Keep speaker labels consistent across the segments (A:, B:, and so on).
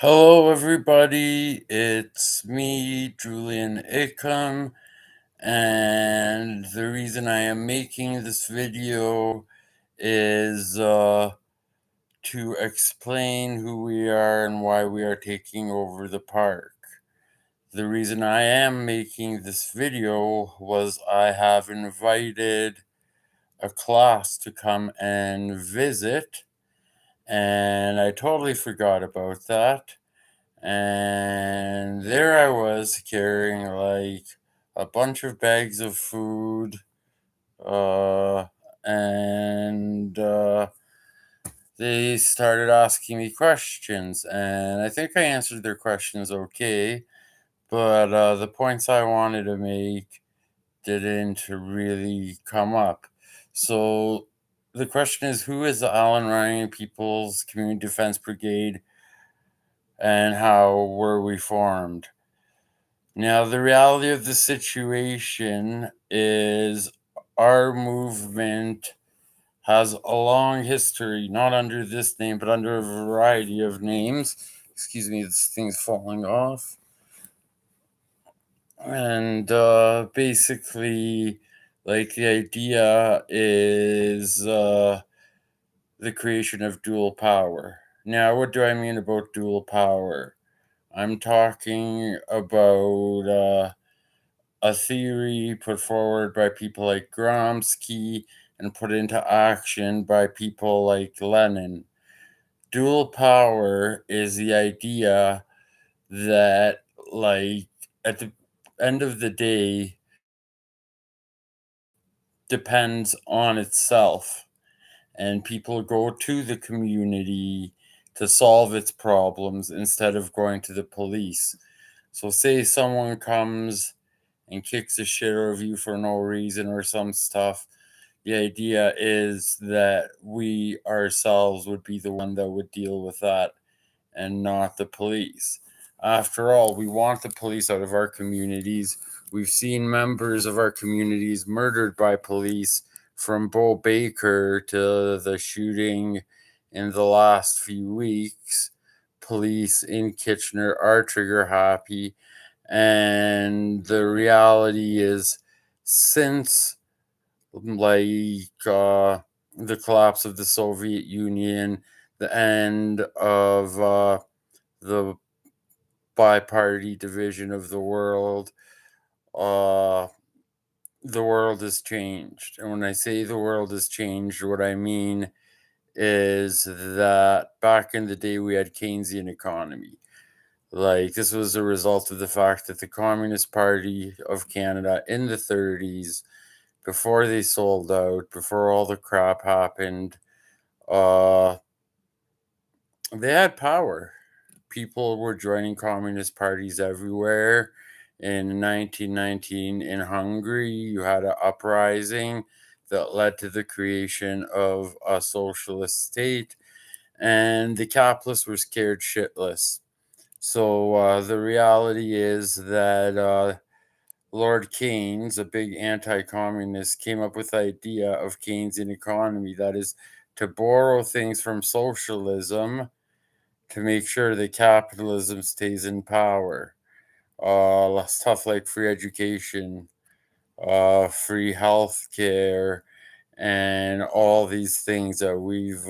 A: Hello, everybody. It's me, Julian Ickham, and the reason I am making this video is to explain who we are and why we are taking over the park. The reason I am making this video was I have invited a class to come and visit, and I totally forgot about that. And there I was carrying like a bunch of bags of food, uh, and they started asking me questions, and I think I answered their questions okay, but the points I wanted to make didn't really come up. So the question is, who is the Allen Ryan People's Community Defense Brigade, and how were we formed? Now, the reality of the situation is our movement has a long history, not under this name, but under a variety of names. Excuse me, this thing's falling off. And basically, like, the idea is the creation of dual power. Now, what do I mean about dual power? I'm talking about a theory put forward by people like Gramsci and put into action by people like Lenin. Dual power is the idea that, like, at the end of the day, depends on itself, and people go to the community to solve its problems instead of going to the police. So, say someone comes and kicks the shit out of you for no reason or some stuff. The idea is that we ourselves would be the one that would deal with that and not the police. After all, we want the police out of our communities. We've seen members of our communities murdered by police, from Bo Baker to the shooting in the last few weeks. Police in Kitchener are trigger happy. And the reality is, since the collapse of the Soviet Union, the end of the bi-party division of uh, the world has changed. And when I say the world has changed, what I mean is that back in the day we had Keynesian economy. Like, this was a result of the fact that the Communist Party of Canada in the 30s, before they sold out, before all the crap happened, uh, they had power. People were joining communist parties everywhere. In 1919, in Hungary, you had an uprising that led to the creation of a socialist state, and the capitalists were scared shitless. So the reality is that Lord Keynes, a big anti-communist, came up with the idea of Keynesian economy. That is, to borrow things from socialism to make sure that capitalism stays in power. Stuff like free education, free health care, and all these things that we've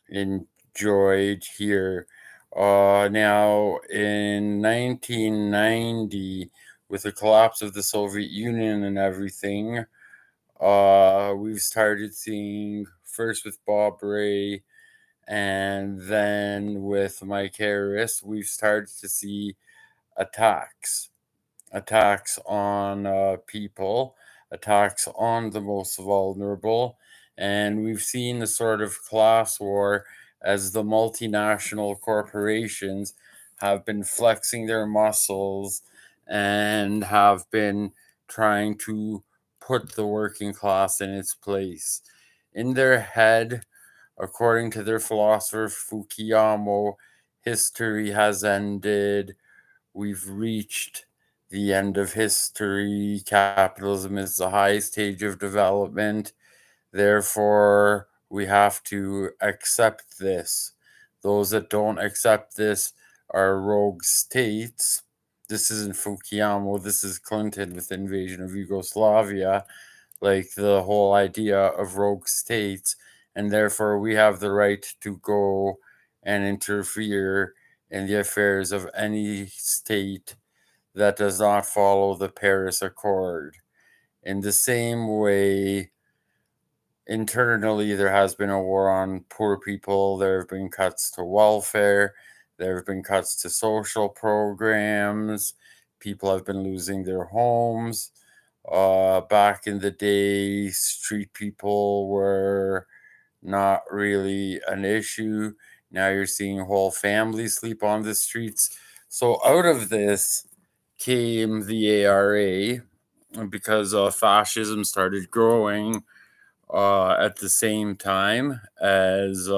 A: enjoyed here. Now, in 1990, with the collapse of the Soviet Union and everything, we've started seeing, first with Bob Ray and then with Mike Harris, we've started to see attacks attacks on people, attacks on the most vulnerable. And we've seen the sort of class war as the multinational corporations have been flexing their muscles and have been trying to put the working class in its place. In their head, according to their philosopher Fukuyama, history has ended. We've reached the end of history. Capitalism is the highest stage of development. Therefore, we have to accept this. Those that don't accept this are rogue states. This isn't Fukuyama, this is Clinton with the invasion of Yugoslavia, like the whole idea of rogue states, and therefore we have the right to go and interfere in the affairs of any state that does not follow the Paris Accord. In the same way, internally, there has been a war on poor people. There have been cuts to welfare. There have been cuts to social programs. People have been losing their homes. Back in the day, street people were not really an issue. Now you're seeing whole families sleep on the streets. So out of this came the ARA because fascism started growing at the same time as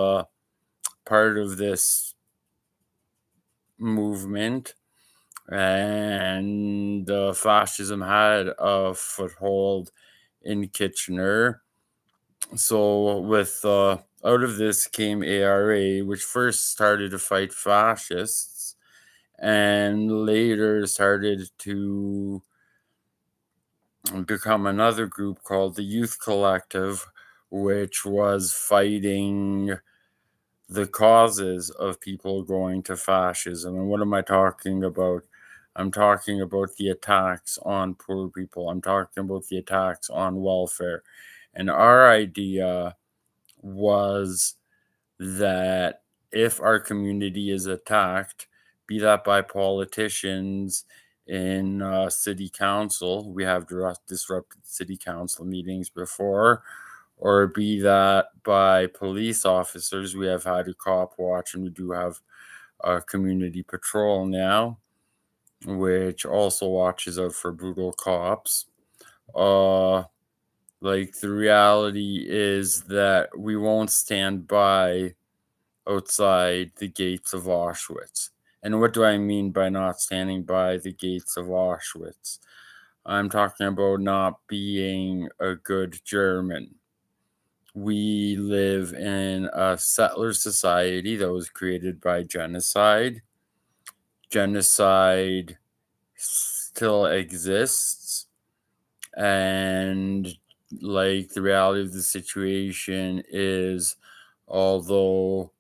A: part of this movement, and fascism had a foothold in Kitchener. So, with out of this came ARA, which first started to fight fascists and later started to become another group called the Youth Collective, which was fighting the causes of people going to fascism. And what am I talking about? I'm talking about the attacks on poor people. I'm talking about the attacks on welfare. And our idea was that if our community is attacked, be that by politicians in city council, we have disrupted city council meetings before, or be that by police officers. We have had a cop watch, and we do have a community patrol now, which also watches out for brutal cops. Like, the reality is that we won't stand by outside the gates of Auschwitz. And what do I mean by not standing by the gates of Auschwitz? I'm talking about not being a good German. We live in a settler society that was created by genocide. Genocide still exists. And, like, the reality of the situation is, although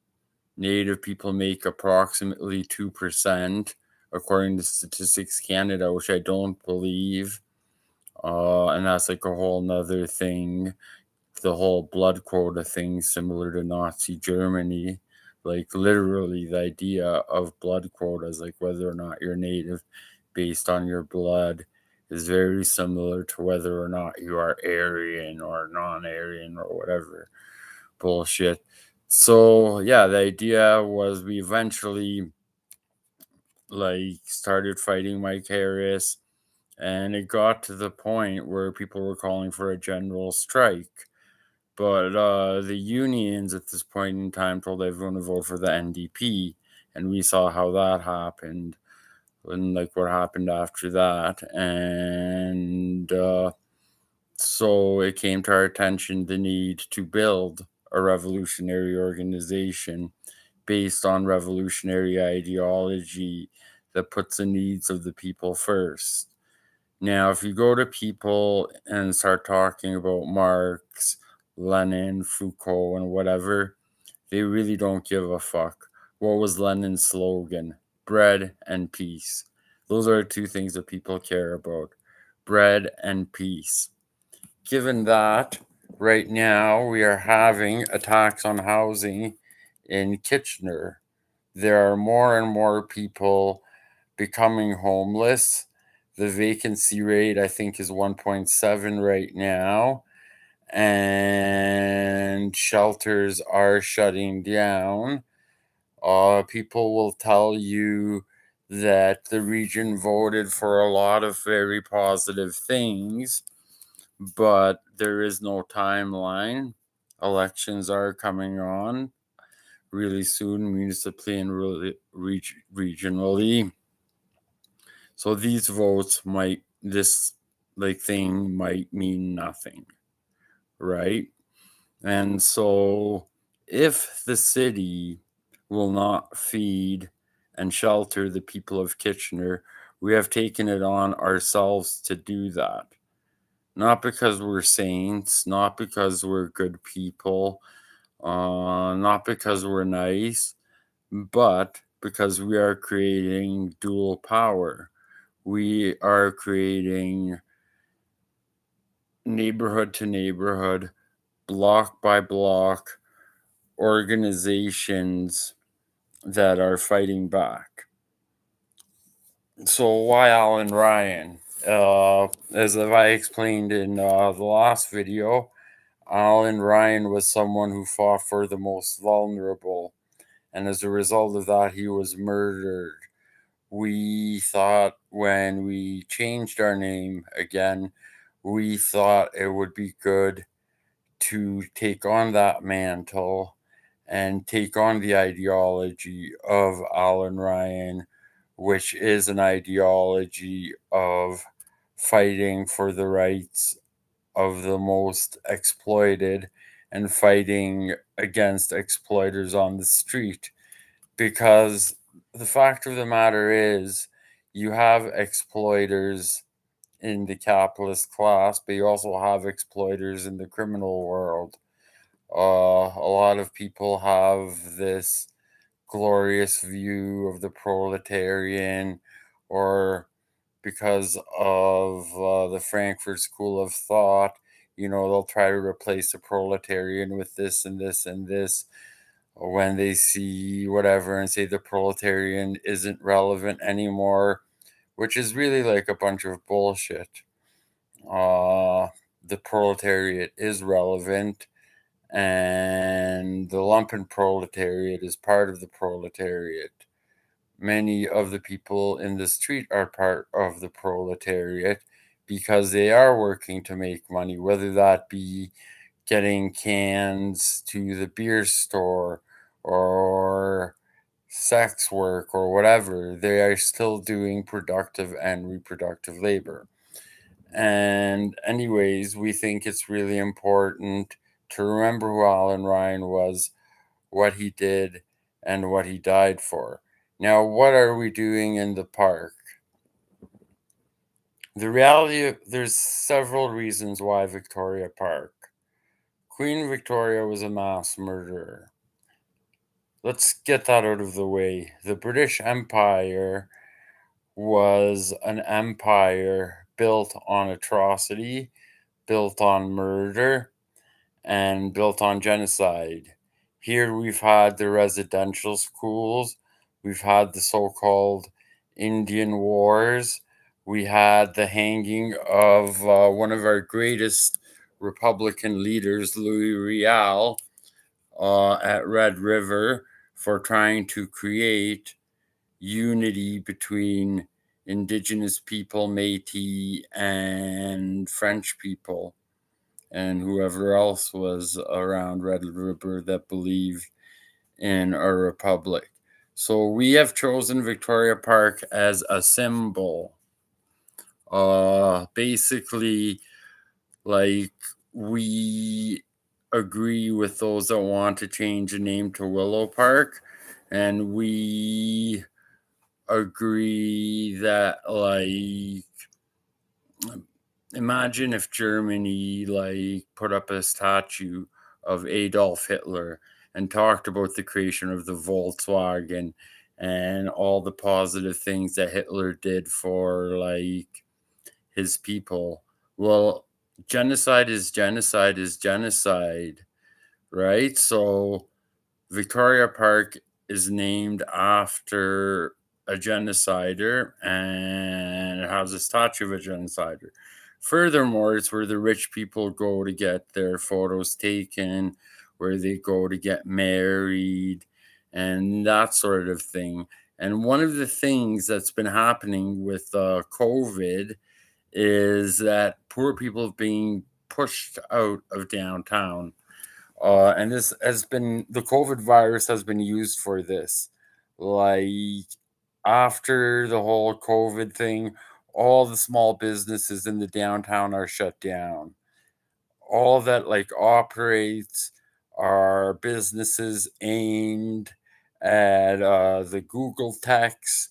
A: Native people make approximately 2%, according to Statistics Canada, which I don't believe. And that's like a whole nother thing. The whole blood quota thing, similar to Nazi Germany. Like, literally, the idea of blood quotas, like whether or not you're Native based on your blood, is very similar to whether or not you are Aryan or non-Aryan or whatever bullshit. So yeah, the idea was we eventually like started fighting Mike Harris, and it got to the point where people were calling for a general strike. But the unions at this point in time told everyone to vote for the NDP, and we saw how that happened and like what happened after that. And so it came to our attention the need to build a revolutionary organization based on revolutionary ideology that puts the needs of the people first. Now, if you go to people and start talking about Marx, Lenin, Foucault, and whatever, they really don't give a fuck. What was Lenin's slogan? Bread and peace. Those are the two things that people care about: bread and peace. Given that, right now we are having attacks on housing in Kitchener. There are more and more people becoming homeless. The vacancy rate, I think, is 1.7 right now, and shelters are shutting down. People will tell you that the region voted for a lot of very positive things, but there is no timeline. Elections are coming on really soon, municipally and really regionally. So these votes might, this like thing might mean nothing, right? And so if the city will not feed and shelter the people of Kitchener. We have taken it on ourselves to do that. Not because we're saints, not because we're good people, not because we're nice, but because we are creating dual power. We are creating neighborhood to neighborhood, block by block organizations that are fighting back. So why Alan Ryan? As I explained in the last video, Alan Ryan was someone who fought for the most vulnerable, and as a result of that, he was murdered. We thought when we changed our name again, we thought it would be good to take on that mantle and take on the ideology of Alan Ryan, which is an ideology of fighting for the rights of the most exploited and fighting against exploiters on the street. Because the fact of the matter is, you have exploiters in the capitalist class, but you also have exploiters in the criminal world. A lot of people have this glorious view of the proletarian, or because of the Frankfurt School of Thought, they'll try to replace the proletarian with this and this and this when they see whatever and say the proletarian isn't relevant anymore, which is really like a bunch of bullshit. Uh, the proletariat is relevant, and the lumpen proletariat is part of the proletariat. Many of the people in the street are part of the proletariat because they are working to make money, whether that be getting cans to the beer store or sex work or whatever. They are still doing productive and reproductive labor. And, anyways, we think it's really important to remember who Alan Ryan was, what he did, and what he died for. Now, what are we doing in the park? The reality, there's several reasons why Victoria Park. Queen Victoria was a mass murderer. Let's get that out of the way. The British Empire was an empire built on atrocity, built on murder, and built on genocide. Here we've had the residential schools, we've had the so called Indian Wars, we had the hanging of one of our greatest Republican leaders, Louis Riel, at Red River for trying to create unity between Indigenous people, Métis, and French people, and whoever else was around Red River that believed in a republic. So we have chosen Victoria Park as a symbol. Basically, like, we agree with those that want to change the name to Willow Park, and we agree that, like, imagine if Germany put up a statue of Adolf Hitler and talked about the creation of the Volkswagen and all the positive things that Hitler did for his people. Well, genocide is genocide is genocide, right? So Victoria Park is named after a genocider, and it has a statue of a genocider. Furthermore, it's where the rich people go to get their photos taken, where they go to get married, and that sort of thing. And one of the things that's been happening with COVID is that poor people are being pushed out of downtown. And this has been, the COVID virus has been used for this. Like, after the whole COVID thing, all the small businesses in the downtown are shut down. All that operates are businesses aimed at the Google Techs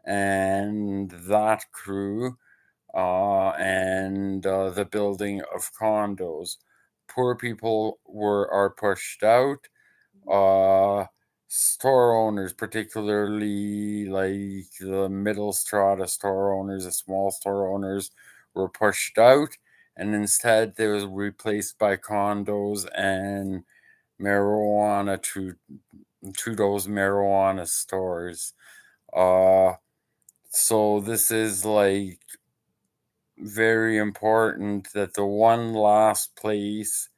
A: and that crew, and the building of condos. Poor people are pushed out. Uh, Store owners, particularly like the middle strata store owners, the small store owners, were pushed out, and instead they was replaced by condos and marijuana to those marijuana stores. Uh, so this is like very important that the one last place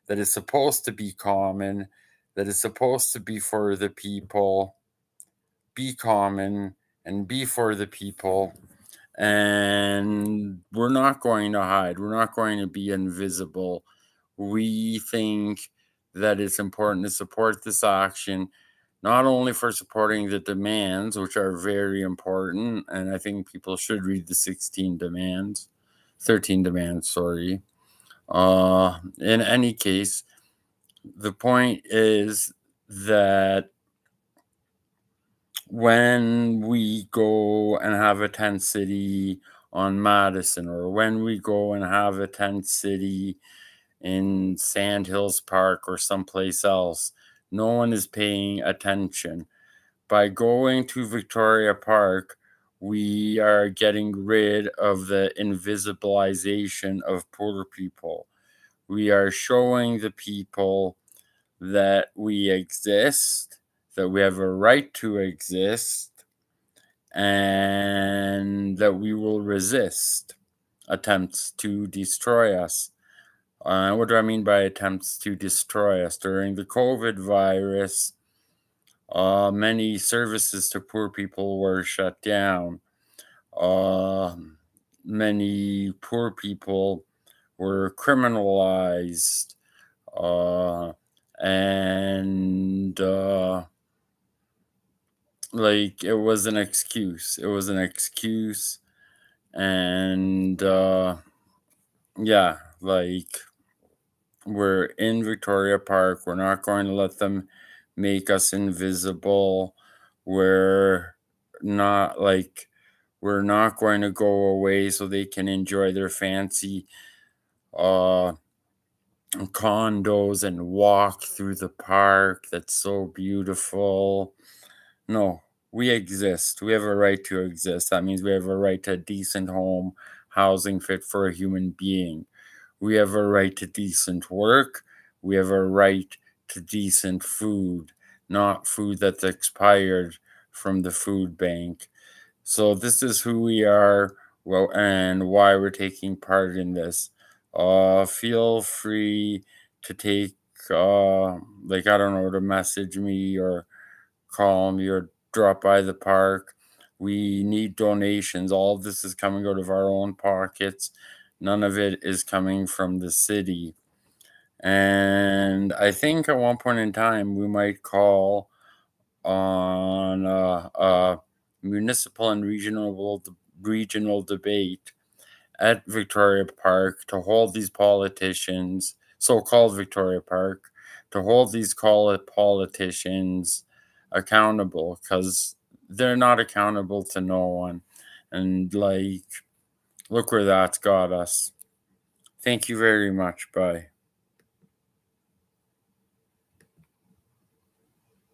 A: that is supposed to be common, that is supposed to be for the people, be common and be for the people. And we're not going to hide, we're not going to be invisible. We think that it's important to support this action, not only for supporting the demands, which are very important, and I think people should read the 16 demands, 13 demands, sorry. In any case, the point is that when we go and have a tent city on Madison, or when we go and have a tent city in Sandhills Park or someplace else, no one is paying attention. By going to Victoria Park, we are getting rid of the invisibilization of poor people. We are showing the people that we exist, that we have a right to exist, and that we will resist attempts to destroy us. What do I mean by attempts to destroy us? During the COVID virus, many services to poor people were shut down. Uh, Many poor people were criminalized. Uh, and Like, it was an excuse. It was an excuse. And yeah, like, we're in Victoria Park. We're not going to let them make us invisible. We're not like we're not going to go away so they can enjoy their fancy uh condos and walk through the park that's so beautiful. No, we exist. We have a right to exist. That means we have a right to a decent home, housing fit for a human being. We have a right to decent work. We have a right to decent food, not food that's expired from the food bank. So this is who we are, well, and why we're taking part in this. Feel free to take, like, I don't know, to message me or call me or drop by the park. We need donations. All of this is coming out of our own pockets. None of it is coming from the city. And I think at one point in time, we might call on a municipal and regional debate at Victoria Park to hold these politicians, so-called Victoria Park, to hold these politicians accountable, because they're not accountable to no one. And like, look where that's got us. Thank you very much. Bye.